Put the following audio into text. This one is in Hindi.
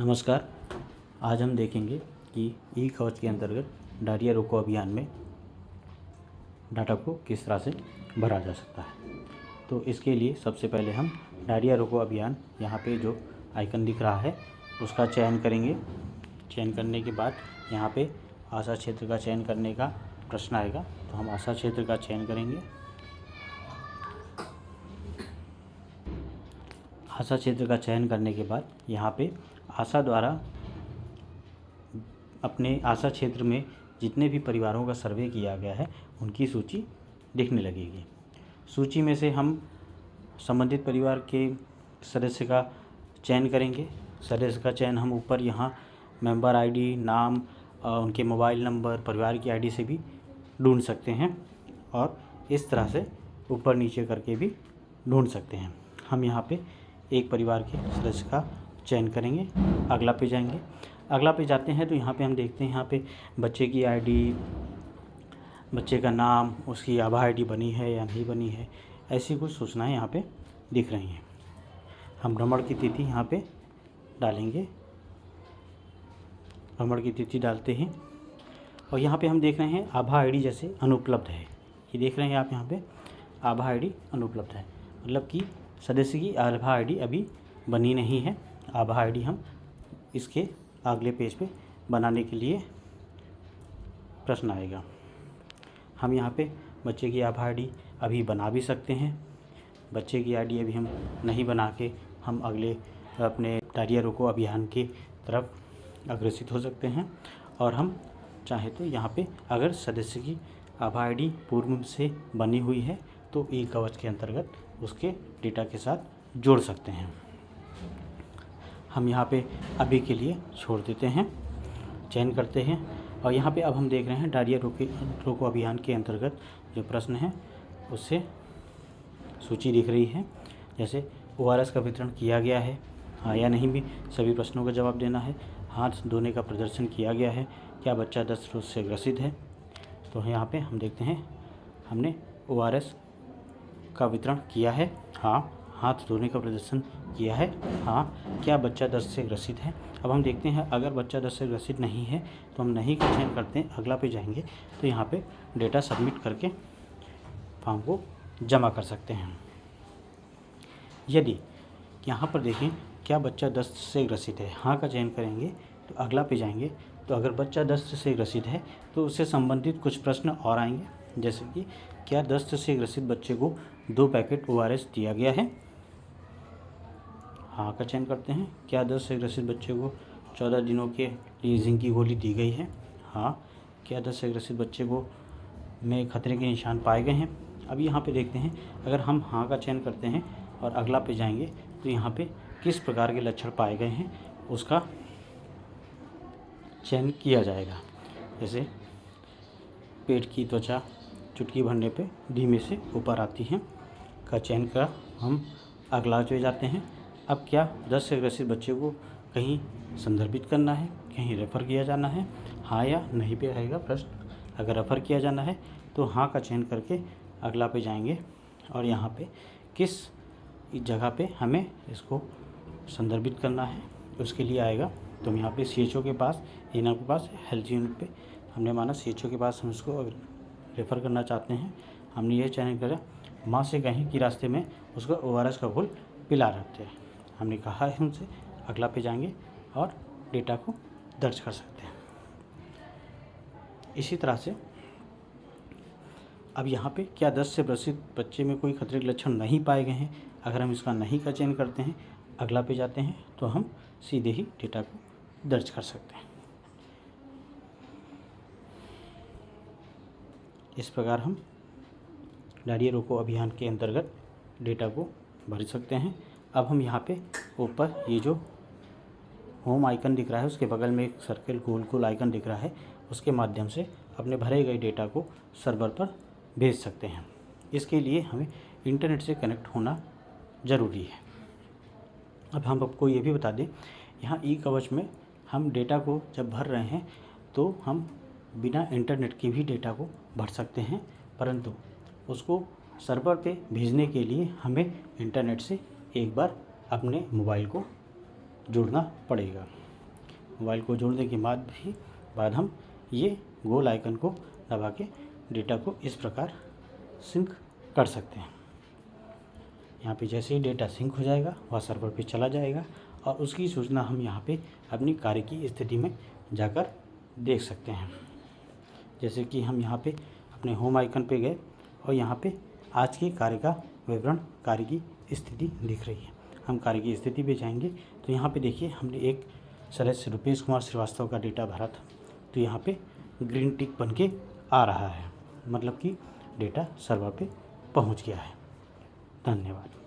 नमस्कार। आज हम देखेंगे कि ई कवच के अंतर्गत डायरिया रोको अभियान में डाटा को किस तरह से भरा जा सकता है। तो इसके लिए सबसे पहले हम डायरिया रोको अभियान यहाँ पे जो आइकन दिख रहा है उसका चयन करेंगे। चयन करने के बाद यहाँ पे आशा क्षेत्र का चयन करने का प्रश्न आएगा, तो हम आशा क्षेत्र का चयन करेंगे। आशा क्षेत्र का चयन करने के बाद यहाँ पे आशा द्वारा अपने आशा क्षेत्र में जितने भी परिवारों का सर्वे किया गया है उनकी सूची दिखने लगेगी। सूची में से हम संबंधित परिवार के सदस्य का चयन करेंगे। सदस्य का चयन हम ऊपर यहाँ मेंबर आईडी, नाम, उनके मोबाइल नंबर, परिवार की आईडी से भी ढूंढ सकते हैं और इस तरह से ऊपर नीचे करके भी ढूंढ सकते हैं। हम यहाँ पे एक परिवार के सदस्य का चयन करेंगे। अगला पे जाएंगे। अगला पे जाते हैं तो यहाँ पे हम देखते हैं यहाँ पे बच्चे की आईडी, बच्चे का नाम, उसकी आभा आईडी बनी है या नहीं बनी है, ऐसी कुछ सूचनाएं यहाँ पे दिख रही हैं। हम भ्रमण की तिथि यहाँ पे डालेंगे। भ्रमण की तिथि डालते हैं और यहाँ पे हम देख रहे हैं आभा आईडी जैसे अनुपलब्ध है। ये देख रहे हैं आप यहाँ पे आभा आईडी अनुपलब्ध है, मतलब कि सदस्य की आभा आईडी अभी बनी नहीं है। आभा आईडी हम इसके अगले पेज पे बनाने के लिए प्रश्न आएगा। हम यहाँ पे बच्चे की आभा आईडी अभी बना भी सकते हैं। बच्चे की आईडी अभी हम नहीं बना के हम अगले अपने डायरिया रोको अभियान की तरफ अग्रसित हो सकते हैं और हम चाहे तो यहाँ पे अगर सदस्य की आभा आईडी पूर्व से बनी हुई है तो ई कवच के अंतर्गत उसके डेटा के साथ जोड़ सकते हैं। हम यहाँ पे अभी के लिए छोड़ देते हैं, चयन करते हैं और यहाँ पे अब हम देख रहे हैं डायरिया रोको अभियान के अंतर्गत जो प्रश्न है उससे सूची दिख रही है। जैसे ORS का वितरण किया गया है, हाँ या नहीं भी सभी प्रश्नों का जवाब देना है। हाथ धोने का प्रदर्शन किया गया है, क्या बच्चा दस्त रोग से ग्रसित है। तो यहाँ पे हम देखते हैं हमने ORS का वितरण किया है, हाँ। हाथ धोने का प्रदर्शन किया है, हाँ। क्या बच्चा दस्त से ग्रसित है। अब हम देखते हैं अगर बच्चा दस्त से ग्रसित नहीं है तो हम नहीं का चयन करते हैं, अगला पे जाएंगे तो यहाँ पे डेटा सबमिट करके फॉर्म को जमा कर सकते हैं। यदि यहाँ पर देखें क्या बच्चा दस्त से ग्रसित है, हाँ का चयन करेंगे तो अगला पे जाएंगे तो अगर बच्चा दस्त से ग्रसित है तो उससे संबंधित कुछ प्रश्न और आएंगे, जैसे कि क्या दस्त से ग्रसित बच्चे को 2 पैकेट ORS दिया गया है, हाँ का चयन करते हैं। क्या दस्त से ग्रसित बच्चे को 14 दिनों के लिए जिंक की गोली दी गई है, हाँ। क्या दस्त से ग्रसित बच्चे को में खतरे के निशान पाए गए हैं। अब यहाँ पे देखते हैं अगर हम हाँ का चयन करते हैं और अगला पे जाएंगे तो यहाँ पे किस प्रकार के लक्षण पाए गए हैं उसका चयन किया जाएगा। जैसे पेट की त्वचा चुटकी भरने पे धीमे से ऊपर आती है का चयन का हम अगला पे जाते हैं। अब क्या दस्त से ग्रसित बच्चे को कहीं संदर्भित करना है, कहीं रेफ़र किया जाना है, हाँ या नहीं पे रहेगा प्रश्न। अगर रेफ़र किया जाना है तो हाँ का चयन करके अगला पे जाएंगे और यहाँ पे किस जगह पे हमें इसको संदर्भित करना है उसके लिए आएगा। तो हम यहाँ पे CHO के पास, इनर के पास, हेल्थ यूनिट पे हमने माना CHO के पास हम इसको रेफ़र करना चाहते हैं। हमने ये चयन करा माँ से कहीं कि रास्ते में उसको ORS का घोल पिला रखते हैं। हमने कहा है उनसे, अगला पे जाएंगे और डेटा को दर्ज कर सकते हैं। इसी तरह से अब यहाँ पे क्या दस्त से ग्रसित बच्चे में कोई खतरे के लक्षण नहीं पाए गए हैं, अगर हम इसका नहीं का चयन करते हैं अगला पे जाते हैं तो हम सीधे ही डेटा को दर्ज कर सकते हैं। इस प्रकार हम डायरिया रोको अभियान के अंतर्गत डेटा को भर सकते हैं। अब हम यहाँ पे ऊपर ये जो होम आइकन दिख रहा है उसके बगल में एक सर्कल गोल गोल आइकन दिख रहा है, उसके माध्यम से अपने भरे गए डेटा को सर्वर पर भेज सकते हैं। इसके लिए हमें इंटरनेट से कनेक्ट होना ज़रूरी है। अब हम आपको ये भी बता दें, यहाँ ई कवच में हम डेटा को जब भर रहे हैं तो हम बिना इंटरनेट के भी डेटा को भर सकते हैं, परंतु उसको सर्वर पे भेजने के लिए हमें इंटरनेट से एक बार अपने मोबाइल को जोड़ना पड़ेगा। मोबाइल को जोड़ने के बाद हम ये गोल आइकन को दबा के डेटा को इस प्रकार सिंक कर सकते हैं। यहाँ पे जैसे ही डेटा सिंक हो जाएगा वह सर्वर पे चला जाएगा और उसकी सूचना हम यहाँ पे अपनी कार्य की स्थिति में जाकर देख सकते हैं। जैसे कि हम यहाँ पे अपने होम आइकन पे गए और यहाँ पे आज के कार्य का विवरण, कार्य की स्थिति दिख रही है। हम कार्य की स्थिति पे जाएंगे तो यहाँ पे देखिए हमने एक सदस्य रुपेश कुमार श्रीवास्तव का डेटा भरा था, तो यहाँ पे ग्रीन टिक बन के आ रहा है, मतलब कि डेटा सर्वर पे पहुँच गया है। धन्यवाद।